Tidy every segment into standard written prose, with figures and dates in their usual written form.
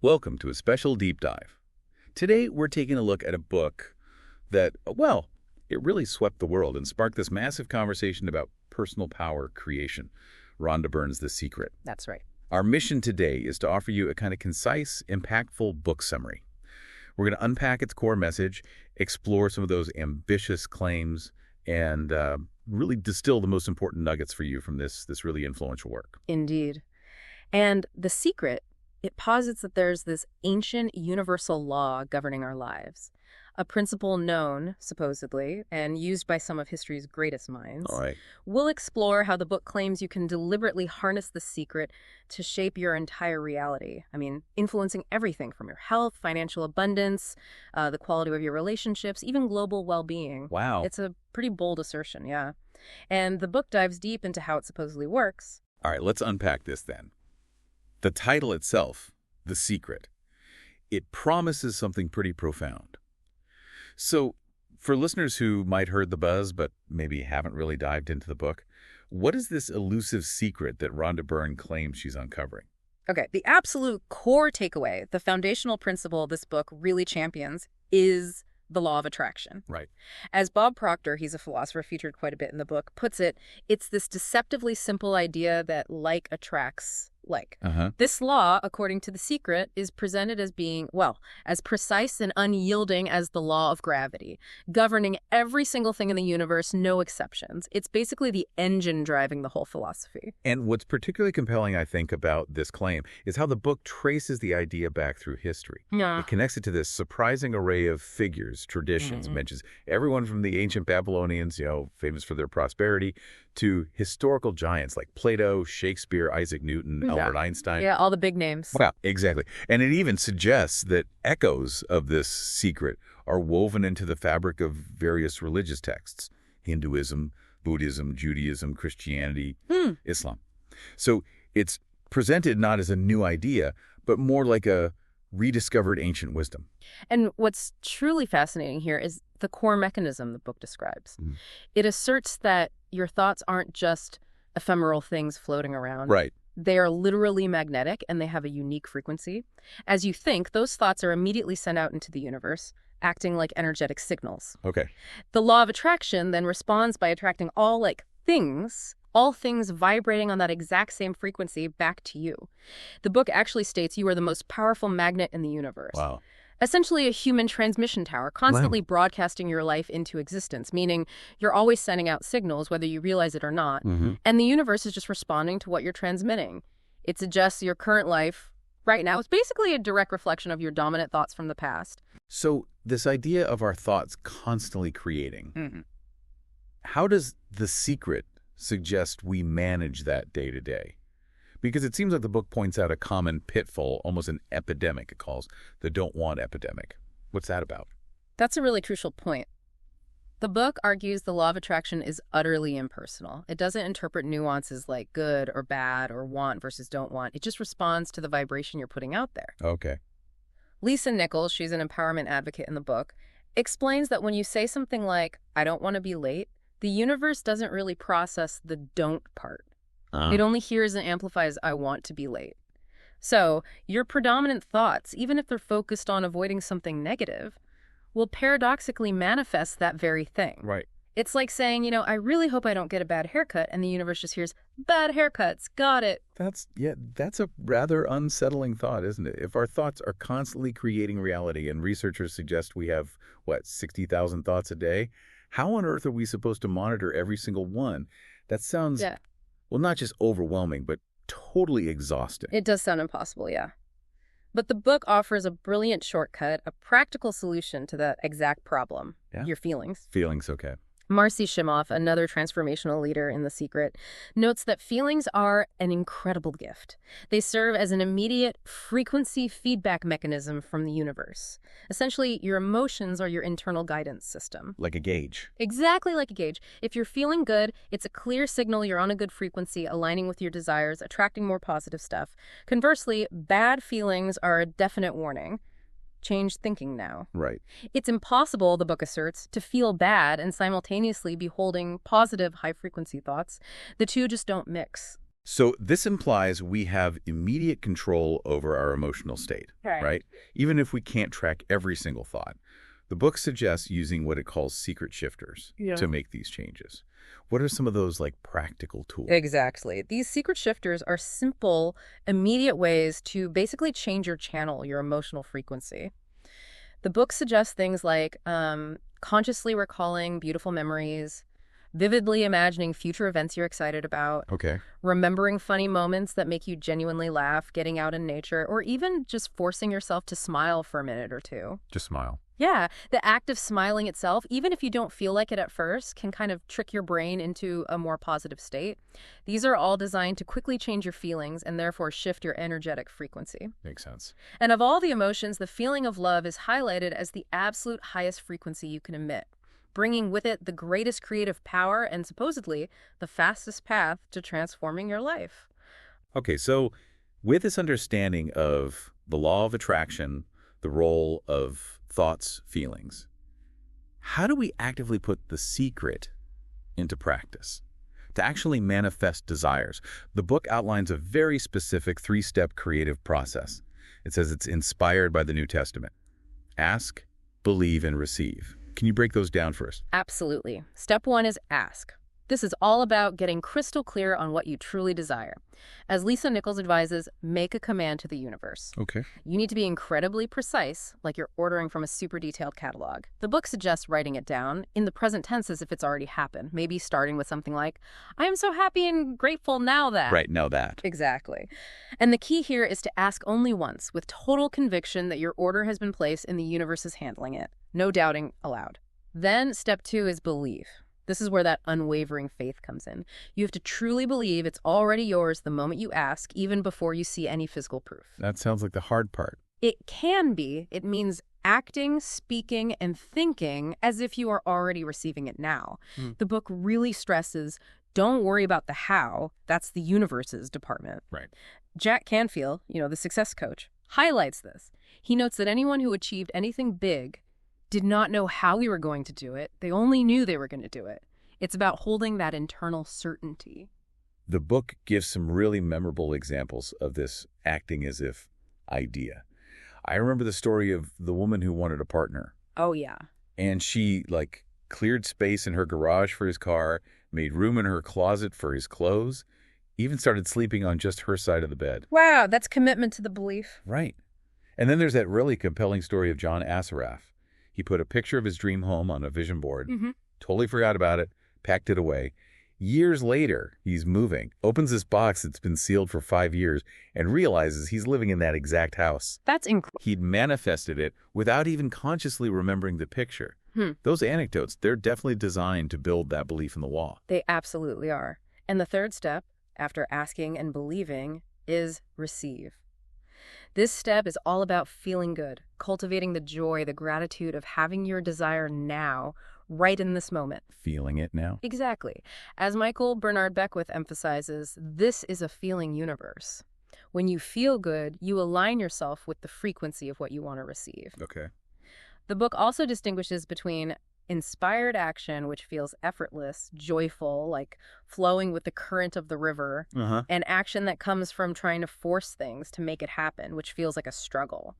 Welcome to a special deep dive. Today, we're taking a look at a book that, well, it really swept the world and sparked this massive conversation about personal power creation. Rhonda Byrne's The Secret. That's right. Our mission today is to offer you a kind of concise, impactful book summary. We're going to unpack its core message, explore some of those ambitious claims, and really distill the most important nuggets for you from this really influential work. Indeed. And The Secret, it posits that there's this ancient universal law governing our lives, a principle known, supposedly, and used by some of history's greatest minds. All right. We'll explore how the book claims you can deliberately harness the secret to shape your entire reality. I mean, influencing everything from your health, financial abundance, the quality of your relationships, even global well-being. Wow. It's a pretty bold assertion, yeah. And the book dives deep into how it supposedly works. All right, let's unpack this then. The title itself, The Secret, it promises something pretty profound. So, for listeners who might heard the buzz but maybe haven't really dived into the book, what is this elusive secret that Rhonda Byrne claims she's uncovering? Okay, the absolute core takeaway, the foundational principle this book really champions, is the law of attraction. Right. As Bob Proctor, he's a philosopher featured quite a bit in the book, puts it, it's this deceptively simple idea that like attracts like. This law, according to The Secret, is presented as being, well, as precise and unyielding as the law of gravity, governing every single thing in the universe, no exceptions. It's basically the engine driving the whole philosophy. And what's particularly compelling, I think, about this claim is how the book traces the idea back through history. Yeah. It connects it to this surprising array of figures, traditions, mentions everyone from the ancient Babylonians, famous for their prosperity, to historical giants like Plato, Shakespeare, Isaac Newton, Albert Einstein. Yeah, all the big names. Wow, exactly. And it even suggests that echoes of this secret are woven into the fabric of various religious texts: Hinduism, Buddhism, Judaism, Christianity, Islam. So it's presented not as a new idea, but more like a rediscovered ancient wisdom. And what's truly fascinating here is the core mechanism the book describes. It asserts that your thoughts aren't just ephemeral things floating around. Right. They are literally magnetic, and they have a unique frequency. As you think, those thoughts are immediately sent out into the universe, acting like energetic signals. Okay. The law of attraction then responds by attracting all things vibrating on that exact same frequency back to you. The book actually states you are the most powerful magnet in the universe. Wow. Essentially a human transmission tower, constantly broadcasting your life into existence, meaning you're always sending out signals, whether you realize it or not, and the universe is just responding to what you're transmitting. It suggests your current life right now is basically a direct reflection of your dominant thoughts from the past. So this idea of our thoughts constantly creating, how does The Secret suggest we manage that day to day? Because it seems like the book points out a common pitfall, almost an epidemic it calls the don't want epidemic. What's that about? That's a really crucial point. The book argues the law of attraction is utterly impersonal. It doesn't interpret nuances like good or bad or want versus don't want. It just responds to the vibration you're putting out there. Okay. Lisa Nichols, she's an empowerment advocate in the book, explains that when you say something like, I don't want to be late, the universe doesn't really process the don't part. It only hears and amplifies, I want to be late. So your predominant thoughts, even if they're focused on avoiding something negative, will paradoxically manifest that very thing. Right. It's like saying, I really hope I don't get a bad haircut, and the universe just hears, bad haircuts, got it. That's a rather unsettling thought, isn't it? If our thoughts are constantly creating reality, and researchers suggest we have, 60,000 thoughts a day, how on earth are we supposed to monitor every single one? That sounds... well, not just overwhelming, but totally exhausting. It does sound impossible, yeah. But the book offers a brilliant shortcut, a practical solution to that exact problem, your feelings. Feelings, okay. Marcy Shimoff, another transformational leader in The Secret, notes that feelings are an incredible gift. They serve as an immediate frequency feedback mechanism from the universe. Essentially, your emotions are your internal guidance system. Like a gauge. Exactly like a gauge. If you're feeling good, it's a clear signal you're on a good frequency, aligning with your desires, attracting more positive stuff. Conversely, bad feelings are a definite warning. Change thinking now. Right. It's impossible, the book asserts, to feel bad and simultaneously be holding positive high-frequency thoughts. The two just don't mix. So this implies we have immediate control over our emotional state, right? Even if we can't track every single thought. The book suggests using what it calls secret shifters to make these changes. What are some of those practical tools? Exactly. These secret shifters are simple, immediate ways to basically change your channel, your emotional frequency. The book suggests things like consciously recalling beautiful memories, vividly imagining future events you're excited about, remembering funny moments that make you genuinely laugh, getting out in nature, or even just forcing yourself to smile for a minute or two. Just smile. Yeah, the act of smiling itself, even if you don't feel like it at first, can kind of trick your brain into a more positive state. These are all designed to quickly change your feelings and therefore shift your energetic frequency. Makes sense. And of all the emotions, the feeling of love is highlighted as the absolute highest frequency you can emit, bringing with it the greatest creative power and supposedly the fastest path to transforming your life. Okay, so with this understanding of the law of attraction, the role of thoughts, feelings, how do we actively put the secret into practice to actually manifest desires? The book outlines a very specific 3-step creative process. It says it's inspired by the New Testament. Ask, believe, and receive. Can you break those down for us? Absolutely. Step 1 is ask. This is all about getting crystal clear on what you truly desire. As Lisa Nichols advises, make a command to the universe. Okay. You need to be incredibly precise, like you're ordering from a super detailed catalog. The book suggests writing it down in the present tense as if it's already happened, maybe starting with something like, I am so happy and grateful now that. Right, now that. Exactly. And the key here is to ask only once, with total conviction that your order has been placed and the universe is handling it. No doubting allowed. Then step 2 is believe. This is where that unwavering faith comes in. You have to truly believe it's already yours the moment you ask, even before you see any physical proof. That sounds like the hard part. It can be. It means acting, speaking, and thinking as if you are already receiving it now. The book really stresses, don't worry about the how. That's the universe's department. Right. Jack Canfield, the success coach, highlights this. He notes that anyone who achieved anything big did not know how we were going to do it. They only knew they were going to do it. It's about holding that internal certainty. The book gives some really memorable examples of this acting as if idea. I remember the story of the woman who wanted a partner. Oh, yeah. And she, cleared space in her garage for his car, made room in her closet for his clothes, even started sleeping on just her side of the bed. Wow, that's commitment to the belief. Right. And then there's that really compelling story of John Assaraf. He put a picture of his dream home on a vision board, totally forgot about it, packed it away. Years later, he's moving, opens this box that's been sealed for 5 years, and realizes he's living in that exact house. That's incredible. He'd manifested it without even consciously remembering the picture. Those anecdotes, they're definitely designed to build that belief in the wall. They absolutely are. And the third step, after asking and believing, is receive. This step is all about feeling good, cultivating the joy, the gratitude of having your desire now, right in this moment. Feeling it now? Exactly. As Michael Bernard Beckwith emphasizes, this is a feeling universe. When you feel good, you align yourself with the frequency of what you want to receive. Okay. The book also distinguishes between inspired action, which feels effortless, joyful, like flowing with the current of the river, and action that comes from trying to force things to make it happen, which feels like a struggle.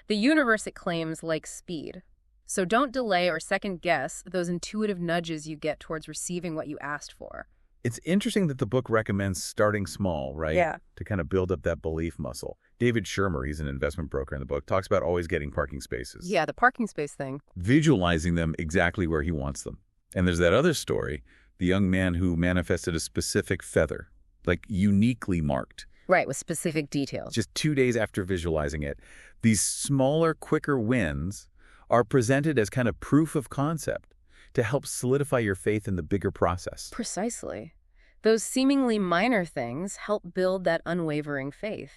The universe, it claims, likes speed. So don't delay or second guess those intuitive nudges you get towards receiving what you asked for. It's interesting that the book recommends starting small, right? Yeah. To kind of build up that belief muscle. David Shermer, he's an investment broker in the book, talks about always getting parking spaces. Yeah, the parking space thing. Visualizing them exactly where he wants them. And there's that other story, the young man who manifested a specific feather, uniquely marked. Right, with specific details. Just 2 days after visualizing it. These smaller, quicker wins are presented as kind of proof of concept to help solidify your faith in the bigger process. Precisely. Those seemingly minor things help build that unwavering faith.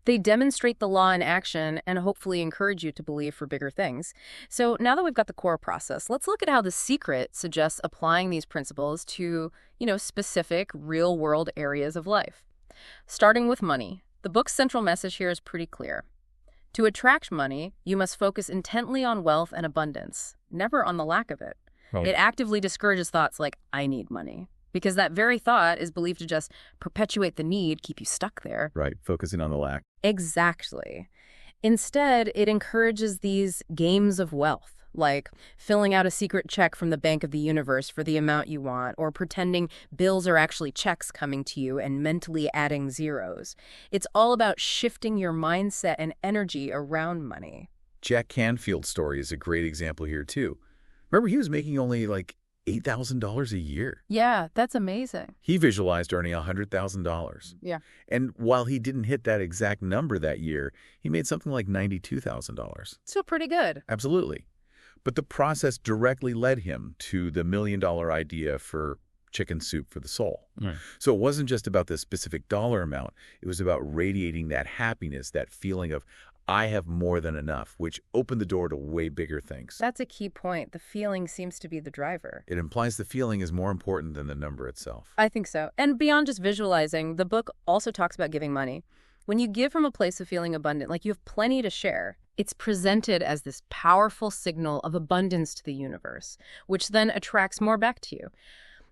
They demonstrate the law in action and hopefully encourage you to believe for bigger things. So now that we've got the core process, let's look at how The Secret suggests applying these principles to, specific real-world areas of life. Starting with money, the book's central message here is pretty clear. To attract money, you must focus intently on wealth and abundance, never on the lack of it. It actively discourages thoughts like, I need money. because that very thought is believed to just perpetuate the need, keep you stuck there. Right, focusing on the lack. Exactly. Instead, it encourages these games of wealth, like filling out a secret check from the Bank of the Universe for the amount you want, or pretending bills are actually checks coming to you and mentally adding zeros. It's all about shifting your mindset and energy around money. Jack Canfield's story is a great example here, too. Remember, he was making only like $8,000 a year. Yeah, that's amazing. He visualized earning $100,000. Yeah. And while he didn't hit that exact number that year, he made something like $92,000. Still pretty good. Absolutely. But the process directly led him to the $1 million idea for chicken soup for the soul. Right. So it wasn't just about the specific dollar amount. It was about radiating that happiness, that feeling of, I have more than enough, which opened the door to way bigger things. That's a key point. The feeling seems to be the driver. It implies the feeling is more important than the number itself. I think so. And beyond just visualizing, the book also talks about giving money. When you give from a place of feeling abundant, like you have plenty to share, it's presented as this powerful signal of abundance to the universe, which then attracts more back to you.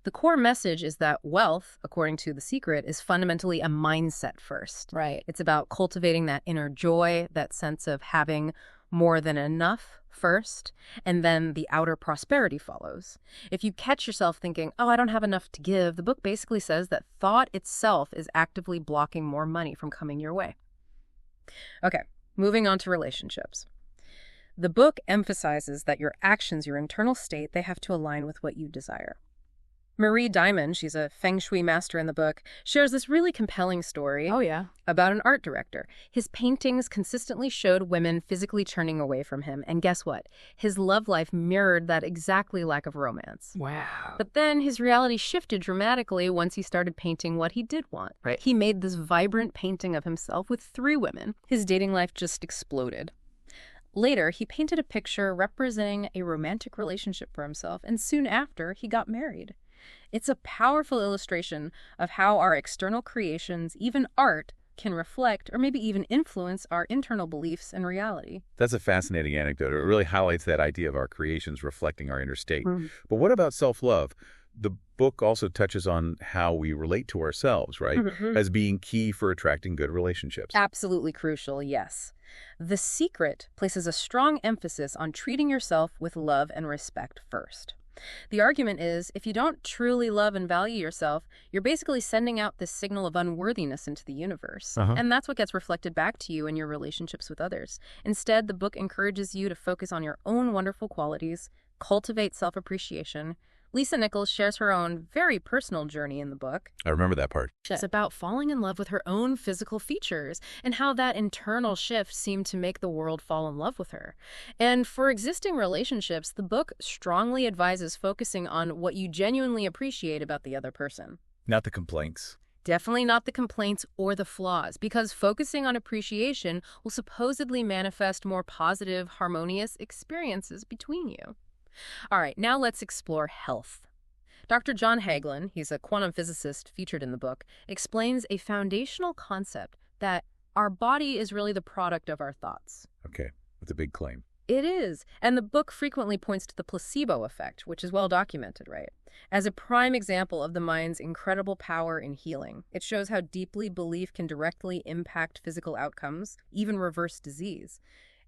The core message is that wealth, according to The Secret, is fundamentally a mindset first. Right. It's about cultivating that inner joy, that sense of having more than enough first, and then the outer prosperity follows. If you catch yourself thinking, oh, I don't have enough to give, the book basically says that thought itself is actively blocking more money from coming your way. Okay, moving on to relationships. The book emphasizes that your actions, your internal state, they have to align with what you desire. Marie Diamond, she's a feng shui master in the book, shares this really compelling story about an art director. His paintings consistently showed women physically turning away from him, and guess what? His love life mirrored that exactly lack of romance. Wow. But then his reality shifted dramatically once he started painting what he did want. Right. He made this vibrant painting of himself with 3 women. His dating life just exploded. Later, he painted a picture representing a romantic relationship for himself, and soon after, he got married. It's a powerful illustration of how our external creations, even art, can reflect or maybe even influence our internal beliefs and reality. That's a fascinating anecdote. It really highlights that idea of our creations reflecting our inner state. Mm. But what about self-love? The book also touches on how we relate to ourselves, right? Mhm. As being key for attracting good relationships. Absolutely crucial, yes. The Secret places a strong emphasis on treating yourself with love and respect first. The argument is, if you don't truly love and value yourself, you're basically sending out this signal of unworthiness into the universe. And that's what gets reflected back to you in your relationships with others. Instead, the book encourages you to focus on your own wonderful qualities, cultivate self-appreciation. Lisa Nichols shares her own very personal journey in the book. I remember that part. It's about falling in love with her own physical features and how that internal shift seemed to make the world fall in love with her. And for existing relationships, the book strongly advises focusing on what you genuinely appreciate about the other person. Not the complaints. Definitely not the complaints or the flaws, because focusing on appreciation will supposedly manifest more positive, harmonious experiences between you. All right, now let's explore health. Dr. John Hagelin, he's a quantum physicist featured in the book, explains a foundational concept that our body is really the product of our thoughts. Okay, that's a big claim. It is, and the book frequently points to the placebo effect, which is well documented, right? As a prime example of the mind's incredible power in healing. It shows how deeply belief can directly impact physical outcomes, even reverse disease.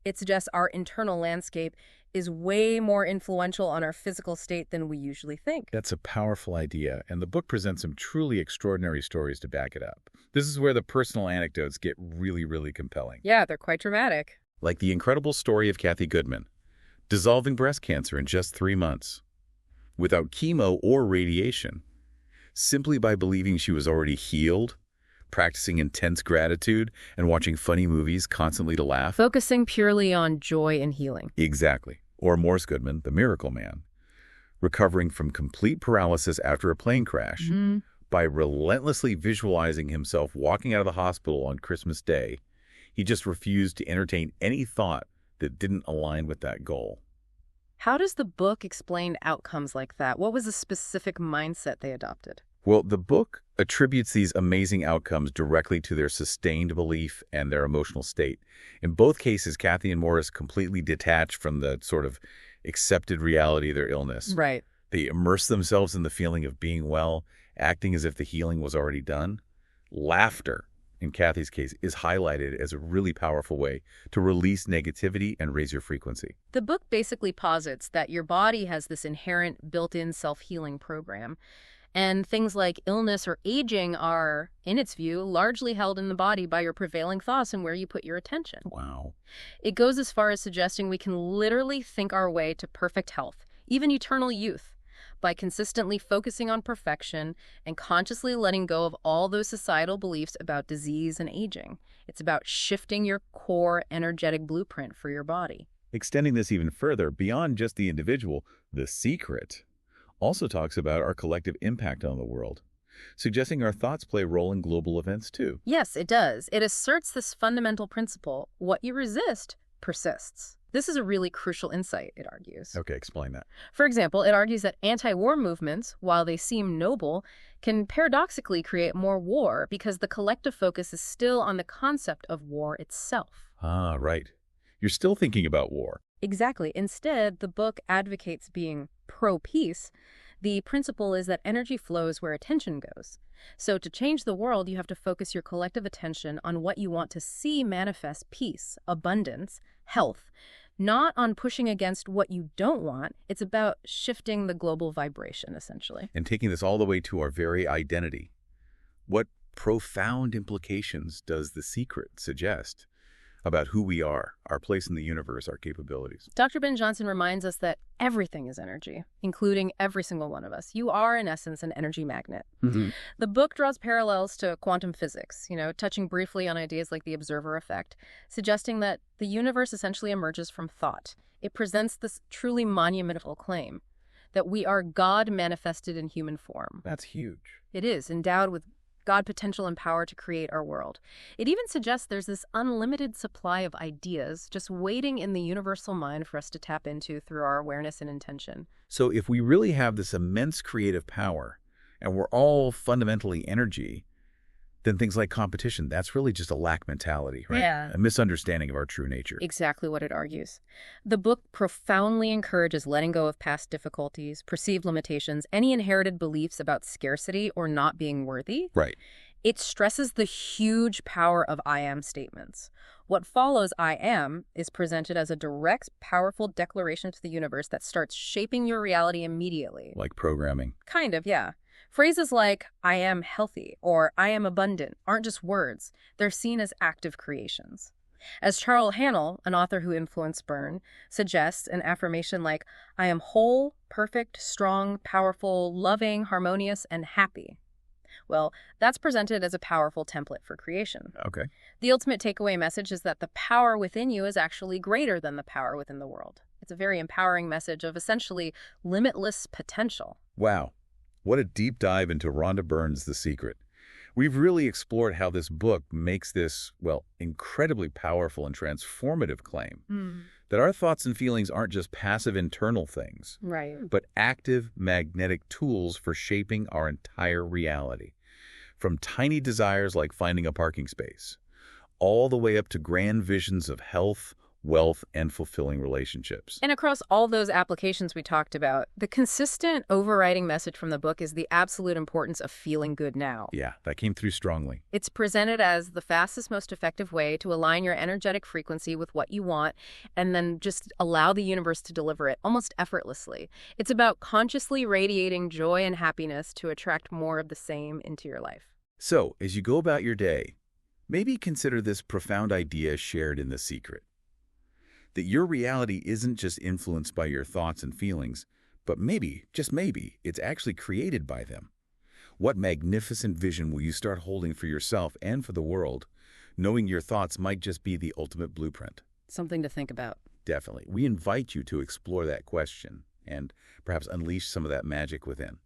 It suggests our internal landscape is way more influential on our physical state than we usually think. That's a powerful idea, and the book presents some truly extraordinary stories to back it up. This is where the personal anecdotes get really, really compelling. Yeah, they're quite dramatic. Like the incredible story of Kathy Goodman, dissolving breast cancer in just 3 months, without chemo or radiation, simply by believing she was already healed, practicing intense gratitude, and watching funny movies constantly to laugh. Focusing purely on joy and healing. Exactly. Or Morse Goodman, the miracle man, recovering from complete paralysis after a plane crash by relentlessly visualizing himself walking out of the hospital on Christmas Day. He just refused to entertain any thought that didn't align with that goal. How does the book explain outcomes like that? What was the specific mindset they adopted? Well, the book attributes these amazing outcomes directly to their sustained belief and their emotional state. In both cases, Kathy and Morris completely detached from the sort of accepted reality of their illness. Right. They immerse themselves in the feeling of being well acting as if the healing was already done. Laughter, in Kathy's case, is highlighted as a really powerful way to release negativity and raise your frequency. The book basically posits that your body has this inherent built-in self-healing program, and things like illness or aging are, in its view, largely held in the body by your prevailing thoughts and where you put your attention. Wow. It goes as far as suggesting we can literally think our way to perfect health, even eternal youth, by consistently focusing on perfection and consciously letting go of all those societal beliefs about disease and aging. It's about shifting your core energetic blueprint for your body. Extending this even further, beyond just the individual, The Secret also talks about our collective impact on the world, suggesting our thoughts play a role in global events too. Yes, it does. It asserts this fundamental principle: what you resist persists. This is a really crucial insight, it argues. Okay, explain that. For example, it argues that anti-war movements, while they seem noble, can paradoxically create more war because the collective focus is still on the concept of war itself. Ah, right. You're still thinking about war. Exactly. Instead, the book advocates being pro-peace. The principle is that energy flows where attention goes. So to change the world, you have to focus your collective attention on what you want to see manifest peace, abundance, health, not on pushing against what you don't want. It's about shifting the global vibration, essentially. And taking this all the way to our very identity. What profound implications does The Secret suggest about who we are, our place in the universe, our capabilities? Dr. Ben Johnson reminds us that everything is energy, including every single one of us. You are, in essence, an energy magnet. Mm-hmm. The book draws parallels to quantum physics, touching briefly on ideas like the observer effect, suggesting that the universe essentially emerges from thought. It presents this truly monumental claim that we are God manifested in human form. That's huge. It is, endowed with God potential and power to create our world. It even suggests there's this unlimited supply of ideas just waiting in the universal mind for us to tap into through our awareness and intention. So if we really have this immense creative power, and we're all fundamentally energy, then things like competition, that's really just a lack mentality, right? Yeah. A misunderstanding of our true nature. Exactly what it argues. The book profoundly encourages letting go of past difficulties, perceived limitations, any inherited beliefs about scarcity or not being worthy. Right. It stresses the huge power of I am statements. What follows I am is presented as a direct, powerful declaration to the universe that starts shaping your reality immediately. Like programming. Kind of, yeah. Phrases like, I am healthy, or I am abundant, aren't just words. They're seen as active creations. As Charles Hannell, an author who influenced Byrne, suggests, an affirmation like, I am whole, perfect, strong, powerful, loving, harmonious, and happy. Well, that's presented as a powerful template for creation. Okay. The ultimate takeaway message is that the power within you is actually greater than the power within the world. It's a very empowering message of essentially limitless potential. Wow. What a deep dive into Rhonda Byrne's The Secret. We've really explored how this book makes this, well, incredibly powerful and transformative claim that our thoughts and feelings aren't just passive internal things, Right. but active magnetic tools for shaping our entire reality. From tiny desires like finding a parking space, all the way up to grand visions of health, wealth, and fulfilling relationships. And across all those applications we talked about, the consistent overriding message from the book is the absolute importance of feeling good now. Yeah, that came through strongly. It's presented as the fastest, most effective way to align your energetic frequency with what you want and then just allow the universe to deliver it almost effortlessly. It's about consciously radiating joy and happiness to attract more of the same into your life. So, as you go about your day, maybe consider this profound idea shared in The Secret. That your reality isn't just influenced by your thoughts and feelings, but maybe, just maybe, it's actually created by them. What magnificent vision will you start holding for yourself and for the world, knowing your thoughts might just be the ultimate blueprint? Something to think about. Definitely. We invite you to explore that question and perhaps unleash some of that magic within.